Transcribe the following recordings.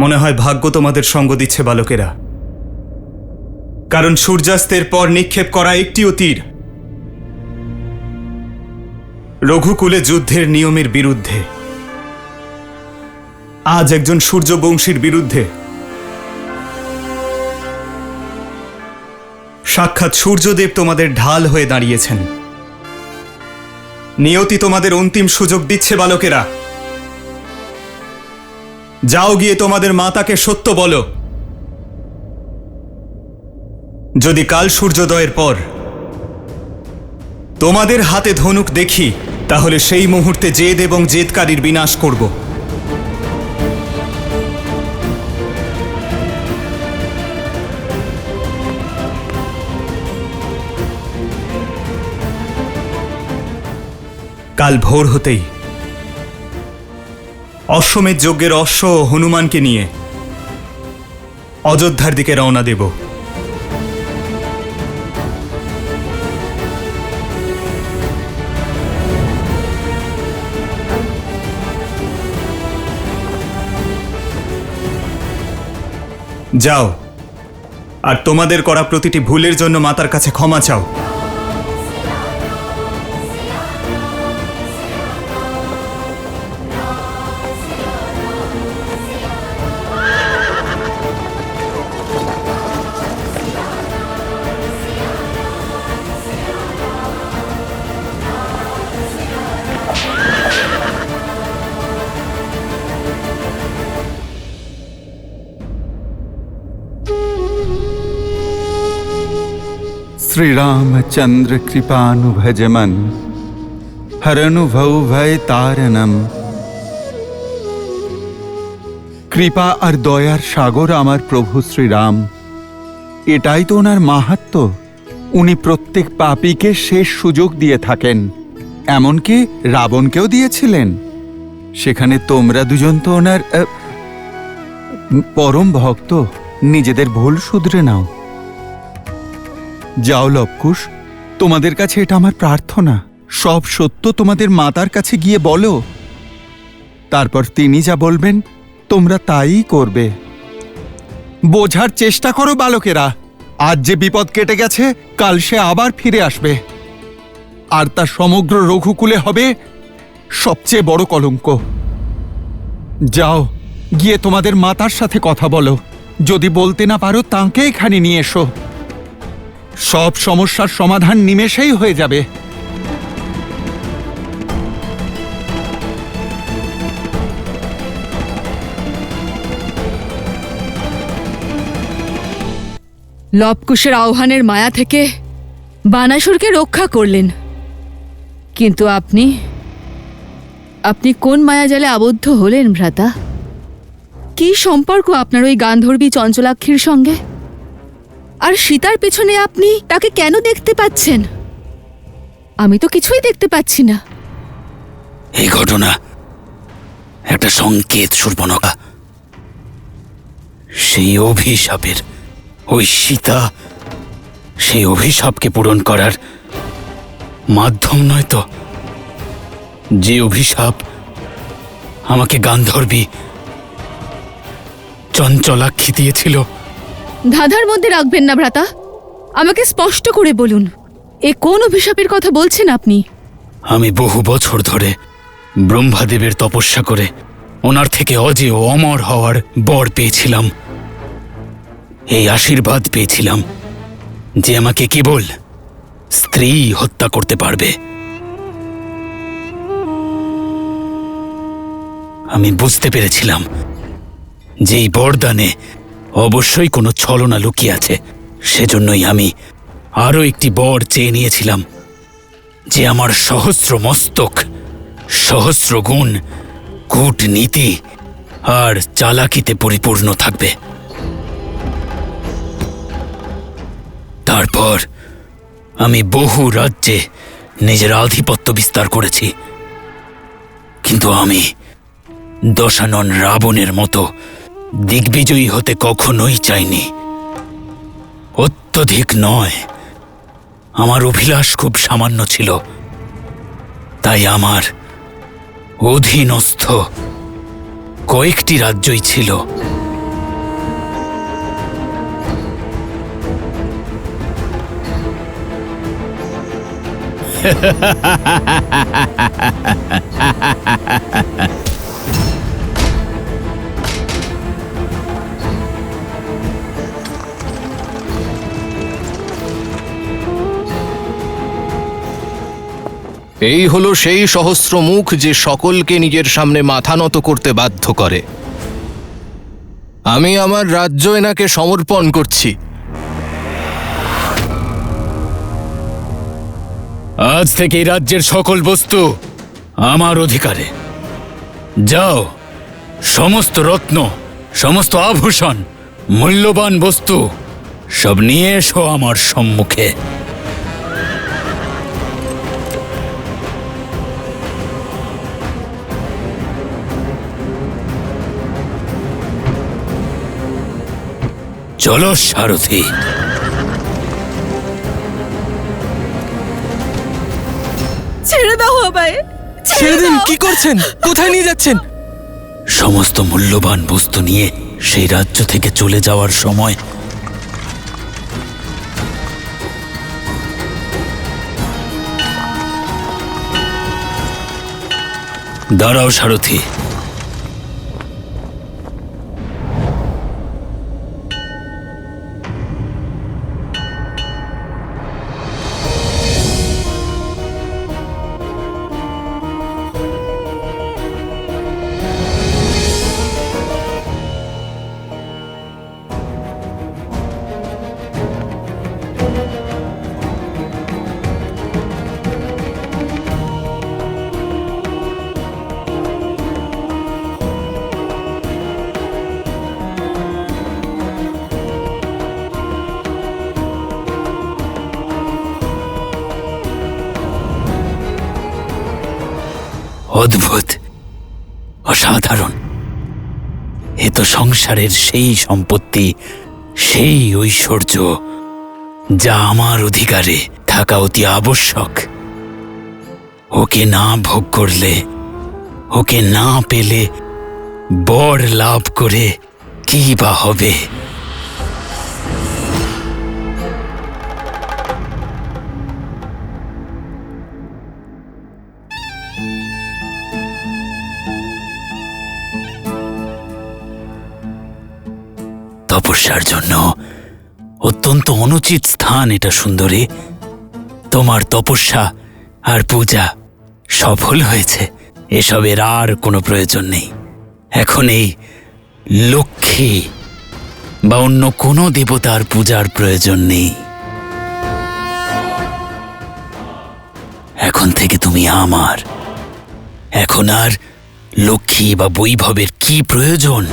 মনে হয় ভাগ্য তোমাদের সঙ্গ দিচ্ছে বালকেরা, কারণ সূর্যাস্তের পর নিক্ষেপ করা একটিও তীর রঘুকুলে যুদ্ধের নিয়মের বিরুদ্ধে, আজ একজন সূর্যবংশীর বিরুদ্ধে। সাক্ষাৎ সূর্যদেব তোমাদের ঢাল হয়ে দাঁড়িয়েছেন। নিয়তি তোমাদের অন্তিম সুযোগ দিচ্ছে বালকেরা। যাও গিয়ে তোমাদের মাতাকে সত্য বলো। যদি কাল সূর্যোদয়ের পর তোমাদের হাতে ধনুক দেখি, তাহলে সেই মুহূর্তে জেদ এবং জেদকারীর বিনাশ করব। কাল ভোর হতেই অশ্বমেধ যজ্ঞের অশ্ব ও হনুমানকে নিয়ে অযোধ্যার দিকে রওনা দেব। যাও, আর তোমাদের করা প্রতিটি ভুলের জন্য মাতার কাছে ক্ষমা চাও। श्री रामचंद्र कृपानुभजमन हरनुभव भय तारनम। কৃপা আর দয়ার সাগর আমার প্রভু শ্রীরাম। এটাই তো ওনার মাহাত্ম্য। উনি প্রত্যেক পাপীকে শেষ সুযোগ দিয়ে থাকেন, এমনকি রাবণকেও দিয়েছিলেন। সেখানে তোমরা দুজন তো ওনার পরম ভক্ত। নিজেদের ভুল শুধরে নাও। যাও লবকুশ, তোমাদের কাছে এটা আমার প্রার্থনা। সব সত্য তোমাদের মাতার কাছে গিয়ে বলো, তারপর তিনি যা বলবেন তোমরা তাই করবে। বোঝার চেষ্টা করো বালকেরা, আজ যে বিপদ কেটে গেছে কাল সে আবার ফিরে আসবে, আর তা সমগ্র রঘুকুলে হবে সবচেয়ে বড় কলঙ্ক। যাও গিয়ে তোমাদের মাতার সাথে কথা বলো। যদি বলতে না পারো তাঁকে এখানে নিয়ে এসো। সব সমস্যার সমাধান নিমেষেই হয়ে যাবে। লবকুশের আহ্বানের মায়া থেকে বানাসুরকে রক্ষা করলেন, কিন্তু আপনি কোন মায়াজালে আবদ্ধ হলেন ভ্রাতা? কি সম্পর্ক আপনার ওই গান্ধর্বী চঞ্চলাক্ষীর সঙ্গে? আর সীতার পেছনে আপনি তাকে কেন দেখতে পাচ্ছেন? আমি তো কিছুই দেখতে পাচ্ছি না। এই ঘটনা একটা সংকেত শূর্পণখা। সেই অভিশাপের, ওই সীতা সেই অভিশাপকে পূরণ করার মাধ্যম নয় তো? যে অভিশাপ আমাকে গান্ধর্বী চঞ্চলাক্ষী দিয়েছিল। ধাঁধার মধ্যে রাখবেন না ভ্রাতা, আমাকে স্পষ্ট করে বলুন, এ কোন অভিশাপের কথা বলছেন আপনি? আমি বহু বছর ধরে ব্রহ্মাদেবের তপস্যা করে ওনার থেকে অজেয় অমর হওয়ার বর পেয়েছিলাম। এই আশীর্বাদ পেয়েছিলাম যে আমাকে কেবল স্ত্রী হত্যা করতে পারবে। আমি বুঝতে পেরেছিলাম যে এই বরদানে অবশ্যই কোনো ছলনা লুকিয়ে আছে। সেজন্যই আমি আরও একটি বর চেয়ে নিয়েছিলাম, যে আমার সহস্র মস্তক সহস্র গুণ কূটনীতি আর চালাকিতে পরিপূর্ণ থাকবে। তারপর আমি বহু রাজ্যে নিজের আধিপত্য বিস্তার করেছি, কিন্তু আমি দশানন রাবণের মতো দিগ্বিজয়ী হতে কখনোই চাইনি। অত্যধিক নয়, আমার অভিলাষ খুব সামান্য ছিল। তাই আমার অধীনস্থ কয়েকটি রাজ্যই ছিল। এই হলো সেই সহস্র মুখ যে সকলকে নিজের সামনে মাথা নত করতে বাধ্য করে। আমি আমার রাজ্য এনাকে সমর্পণ করছি। আজ থেকে এই রাজ্যের সকল বস্তু আমার অধিকারে। যাও, সমস্ত রত্ন, সমস্ত আভূষণ, মূল্যবান বস্তু সব নিয়ে এসো আমার সম্মুখে। চলো সারথি। ছেড়ে দাও আমায়, ছেড়ে দিন, কি করছেন? কোথায় নিয়ে যাচ্ছেন? সমস্ত মূল্যবান বস্তু নিয়ে সেই রাজ্য থেকে চলে যাওয়ার সময় দাঁড়াও সারথি। অদ্ভুত, অসাধারণ। এ তো সংসারের সেই সম্পত্তি, সেই ঐশ্বর্য যা আমার অধিকারে থাকা অতি আবশ্যক। ওকে না ভোগ করলে, ওকে না পেলে বর লাভ করে কি বা হবে? তপস্যার জন্য অত্যন্ত অনুচিত স্থান এটা সুন্দরী। তোমার তপস্যা আর পূজা সফল হয়েছে, এসবের আর কোনো প্রয়োজন নেই। এখন এই লক্ষ্মী বা অন্য কোনো দেবতার পূজার প্রয়োজন নেই। এখন থেকে তুমি আমার। এখন আর লক্ষ্মী বা বৈভবের কি প্রয়োজন?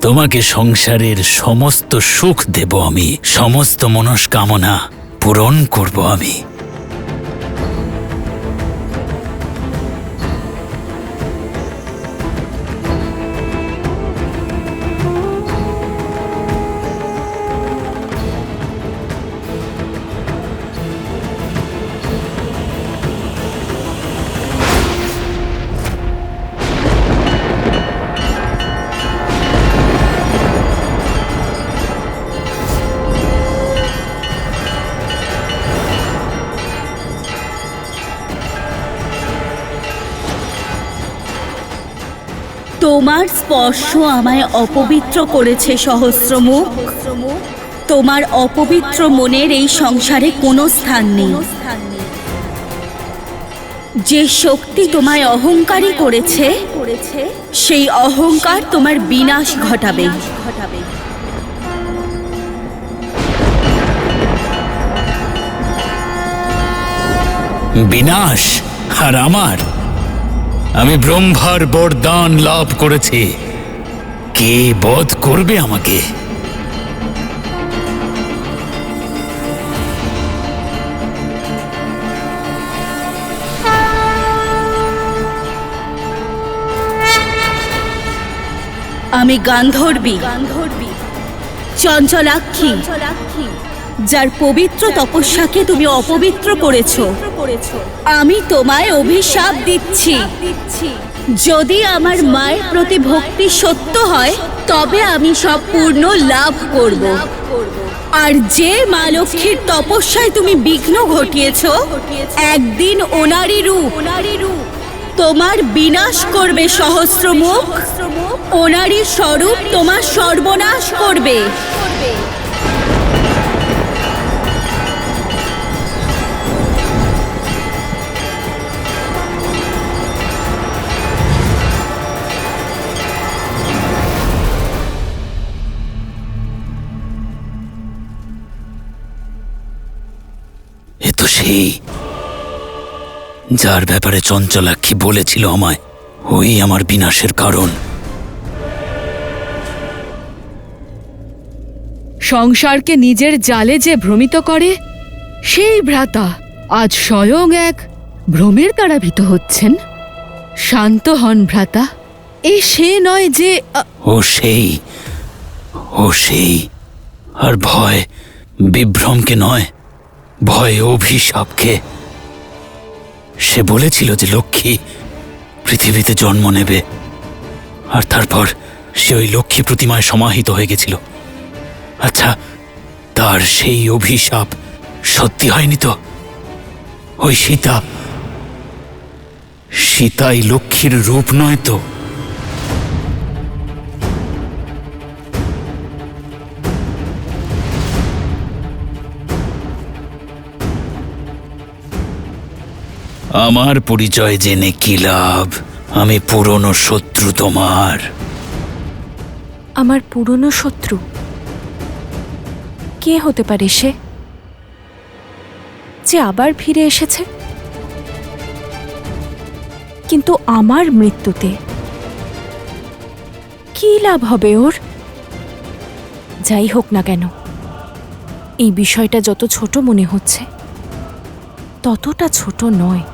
তোমাকে সংসারের সমস্ত সুখ দেব আমি, সমস্ত মনস্কামনা পূরণ করব আমি। তোমার স্পর্শ আমায় অপবিত্র করেছে সহস্রমুখ। তোমার অপবিত্র মনের এই সংসারে কোনো স্থান নেই। যে শক্তি তোমায় অহংকারী করেছে, সেই অহংকার তোমার বিনাশ ঘটাবে। বিনাশ আর আমার। আমি ব্রহ্মার বরদান লাভ করেছি। কে বধ করবে আমাকে? আমি গান্ধর্বী চঞ্চলাক্ষী, যার পবিত্র তপস্যাকে তুমি অপবিত্র করেছো। আমি তোমায় অভিশাপ দিচ্ছি। যদি আমার মায়ের প্রতি ভক্তি সত্য হয় তবে আমি সব পূর্ণ লাভ করব। আর যে মা লক্ষ্মীর তপস্যায় তুমি বিঘ্ন ঘটিয়েছো, একদিন ওনারই রূপ তোমার বিনাশ করবে সহস্রমুখ। ওনারই স্বরূপ তোমার সর্বনাশ করবে। এ তো সেই যার ব্যাপারে চঞ্চলাক্ষী বলেছিল আমায়, ওই আমার বিনাশের কারণ। সংসারকে নিজের জালে যে ভ্রমিত করে সেই ভ্রাতা আজ স্বয়ং এক ভ্রমের দ্বারা ভীত হচ্ছেন। শান্ত হন ভ্রাতা, এই সে নয় যে ও সেই আর ভয় বিভ্রমকে নয়, ভয় অভিশাপকে। সে বলেছিল যে লক্ষ্মী পৃথিবীতে জন্ম নেবে, আর তারপর সে ওই লক্ষ্মী প্রতিমায় সমাহিত হয়ে গেছিল। আচ্ছা, তার সেই অভিশাপ সত্যি হয়নি তো? ওই সীতাই লক্ষ্মীর রূপ নয় তো? আমার পরিচয় জেনে কি লাভ? আমি পুরনো শত্রু তোমার। আমার পুরনো শত্রু? কে হতে পারে সে, যে আবার ফিরে এসেছে? কিন্তু আমার মৃত্যুতে কি লাভ হবে ওর? যাই হোক না কেন, এই বিষয়টা যত ছোট মনে হচ্ছে ততটা ছোট নয়।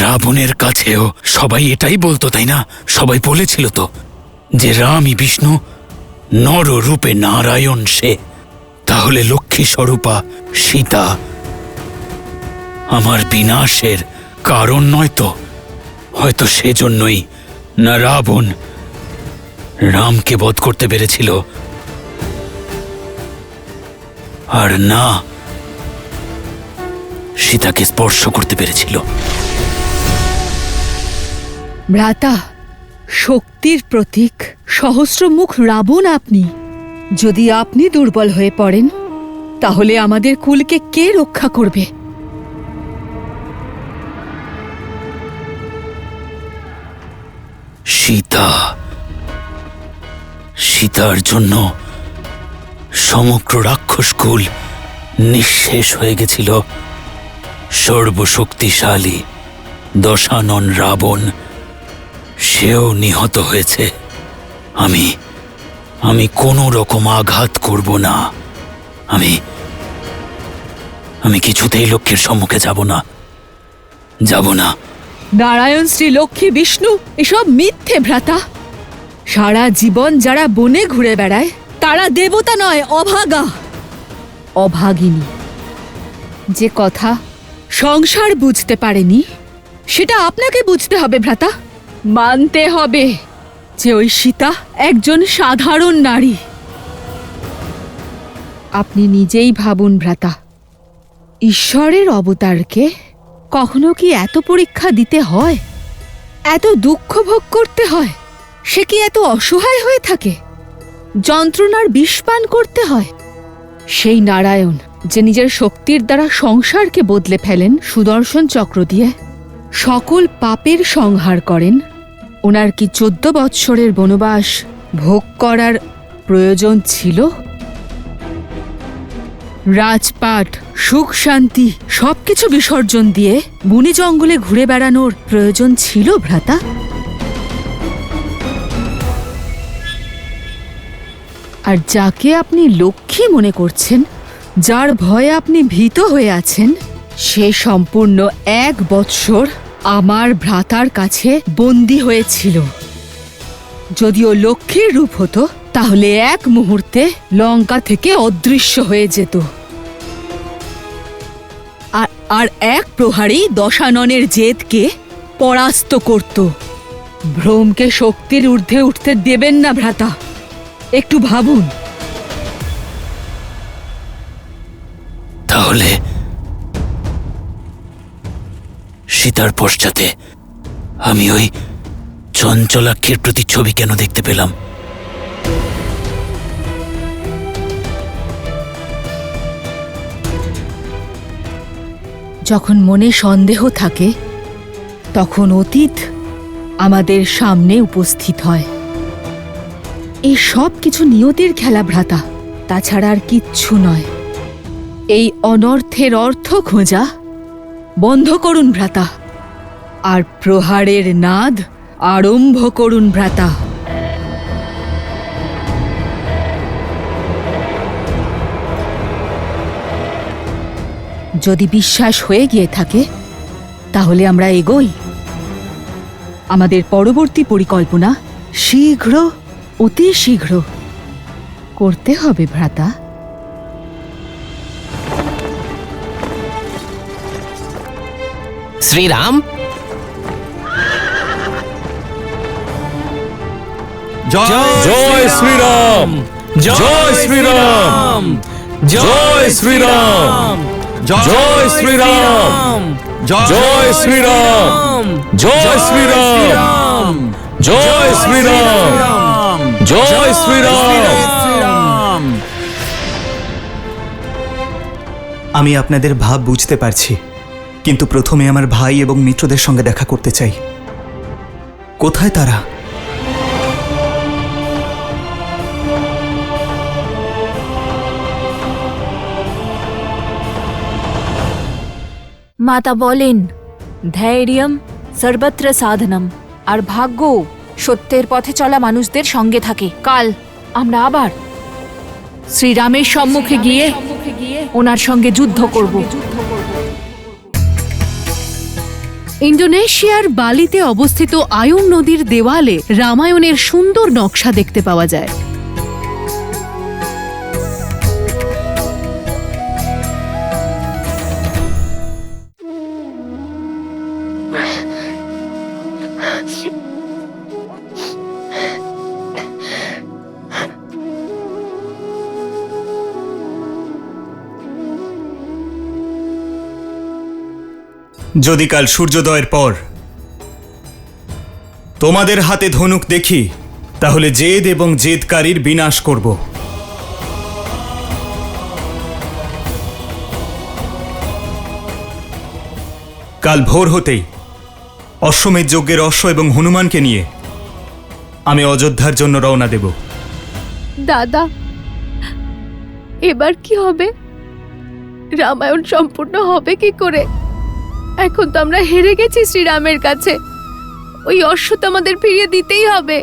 রাবণের কাছেও সবাই এটাই বলতো, তাই না? সবাই বলেছিল তো যে রামই বিষ্ণু, নর রূপে নারায়ণ সে। তাহলে লক্ষ্মী স্বরূপা সীতা আমার বিনাশের কারণ নয় তো? হয়তো সেজন্যই না রাবণ রামকে বধ করতে পেরেছিল, আর না সীতাকে স্পর্শ করতে পেরেছিল। ভ্রাতা, শক্তির প্রতীক সহস্রমুখ রাবণ আপনি। যদি আপনি দুর্বল হয়ে পড়েন তাহলে আমাদের কুলকে কে রক্ষা করবে? সীতার জন্য সমগ্র রাক্ষসকুল নিঃশেষ হয়ে গেছিল। সর্বশক্তিশালী দশানন রাবণ সেও নিহত হয়েছে। আমি কোনো রকম আঘাত করব না। আমি কিছুতেই লক্ষ্মীর সম্মুখে যাব না। নারায়ণ, শ্রী লক্ষ্মী, বিষ্ণু এসব মিথ্যে ভ্রাতা। সারা জীবন যারা বনে ঘুরে বেড়ায় তারা দেবতা নয়, অভাগা, অভাগিনী। যে কথা সংসার বুঝতে পারেনি সেটা আপনাকে বুঝতে হবে ভ্রাতা। মানতে হবে যে ওই সীতা একজন সাধারণ নারী। আপনি নিজেই ভাবুন ভ্রাতা, ঈশ্বরের অবতারকে কখনো কি এত পরীক্ষা দিতে হয়? এত দুঃখ ভোগ করতে হয়? সে কি এত অসহায় হয়ে থাকে? যন্ত্রণার বিষ পান করতে হয়? সেই নারায়ণ যে নিজের শক্তির দ্বারা সংসারকে বদলে ফেলেন সুদর্শন চক্র দিয়ে, সকল পাপের সংহার করেন, ওনার কি 14 বৎসরের বনবাস ভোগ করার প্রয়োজন ছিল? রাজপাট, সুখ শান্তি সবকিছু বিসর্জন দিয়ে বনে জঙ্গলে ঘুরে বেড়ানোর প্রয়োজন ছিল ভ্রাতা? আর যাকে আপনি লক্ষ্মী মনে করছেন, যার ভয়ে আপনি ভীত হয়ে আছেন, সে সম্পূর্ণ 1 বৎসর আমার ভ্রাতার কাছে বন্দী হয়েছিল। যদিও লক্ষ্মীর রূপ হতো, তাহলে 1 মুহূর্তে লঙ্কা থেকে অদৃশ্য হয়ে যেত। আর 1 প্রহারী দশাননের জেদকে পরাস্ত করত। ভ্রমকে শক্তির ঊর্ধ্বে উঠতে দেবেন না ভ্রাতা, একটু ভাবুন। তাহলে সীতার পশ্চাতে আমি ওই চঞ্চলাক্ষীর প্রতিচ্ছবি কেন দেখতে পেলাম? যখন মনে সন্দেহ থাকে, তখন অতীত আমাদের সামনে উপস্থিত হয়। এই সব কিছু নিয়তির খেলা ভ্রাতা, তাছাড়া আর কিচ্ছু নয়। এই অনর্থের অর্থ খোঁজা বন্ধ করুন ভ্রাতা, আর প্রহারের নাদ আরম্ভ করুন ভ্রাতা। যদি বিশ্বাস হয়ে গিয়ে থাকে, তাহলে আমরা এগোই। আমাদের পরবর্তী পরিকল্পনা শীঘ্র, অতি শীঘ্র করতে হবে ভ্রাতা। শ্রীরাম, জয় শ্রীরাম, জয় শ্রীরাম, জয় শ্রীরাম, জয় শ্রীরাম, জয় শ্রীরাম, জয় শ্রীরাম, জয় শ্রীরাম, জয় শ্রীরাম। আমি আপনাদের ভাব বুঝতে পারছি, কিন্তু প্রথমে আমার ভাই এবং মিত্রদের সঙ্গে দেখা করতে চাই। কোথায় তারা? মাতা বলেন, ধৈর্যম সর্বত্র সাধনম। আর ভাগ্য সত্যের পথে চলা মানুষদের সঙ্গে থাকে। কাল আমরা আবার শ্রীরামের সম্মুখে গিয়ে ওনার সঙ্গে যুদ্ধ করব। ইন্দোনেশিয়ার বালিতে অবস্থিত আয়ুন নদীর দেওয়ালে রামায়ণের সুন্দর নকশা দেখতে পাওয়া যায়। যদি কাল সূর্যোদয়ের পর তোমাদের হাতে ধনুক দেখি, তাহলে জেদ এবং জেদকারীর বিনাশ করব। কাল ভোর হতেই অশ্বমেধ যজ্ঞের অশ্ব এবং হনুমানকে নিয়ে আমি অযোধ্যার জন্য রওনা দেব। দাদা, এবার কি হবে? রামায়ণ সম্পূর্ণ হবে কি করে? এখন তো আমরা হেরে গেছি শ্রীরামের কাছে। ওই অশ্ব তো আমাদের ফিরিয়ে দিতেই হবে।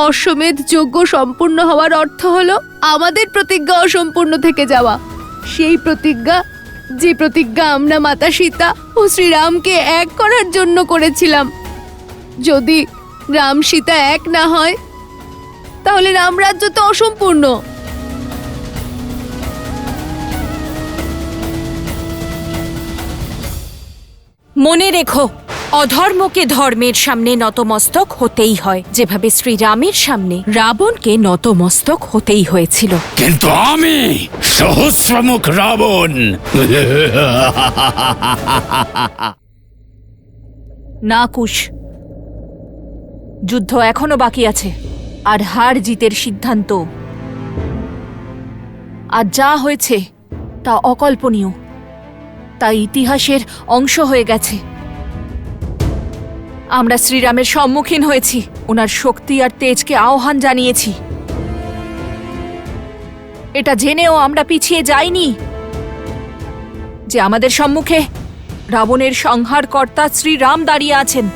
অশ্বমেধ যজ্ঞ সম্পূর্ণ হওয়ার অর্থ হলো আমাদের প্রতিজ্ঞা অসম্পূর্ণ থেকে যাওয়া। সেই প্রতিজ্ঞা, যে প্রতিজ্ঞা আমরা মাতা সীতা ও শ্রীরামকে এক করার জন্য করেছিলাম। যদি রাম সীতা এক না হয়, তাহলে রামরাজ্য তো অসম্পূর্ণ। মনে রেখো, অধর্মকে ধর্মের সামনে নতমস্তক হতেই হয়, যেভাবে শ্রীরামের সামনে রাবণকে নতমস্তক হতেই হয়েছিল। কিন্তু আমি সহস্রমুখ রাবণ। না কুশ, যুদ্ধ এখনো বাকি আছে, আর হার জিতের সিদ্ধান্ত। আর যা হয়েছে তা অকল্পনীয়, তা ইতিহাসের অংশ হয়ে গেছে। আমরা শ্রীরামের সম্মুখীন হয়েছি, ওনার শক্তি আর তেজকে আহ্বান জানিয়েছি। এটা জেনেও আমরা পিছিয়ে যাইনি যে আমাদের সম্মুখে রাবণের সংহারকর্তা শ্রীরাম দাঁড়িয়ে আছেন।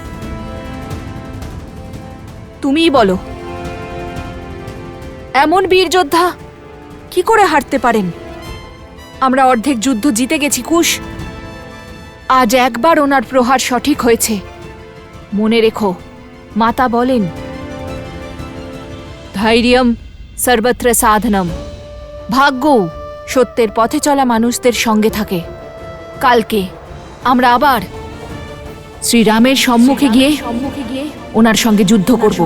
তুমিই বলো, এমন বীর যোদ্ধা কি করে হারতে পারেন? আমরা অর্ধেক যুদ্ধ জিতে গেছি কুশ। আজ একবার ওনার প্রহার সঠিক হয়েছে। মনে রেখো, মাতা বলেন, ধৈর্যম সর্বত্র সাধনম। ভাগ্য সত্যের পথে চলা মানুষদের সঙ্গে থাকে। কালকে আমরা আবার শ্রীরামের সম্মুখে গিয়ে ওনার সঙ্গে যুদ্ধ করব।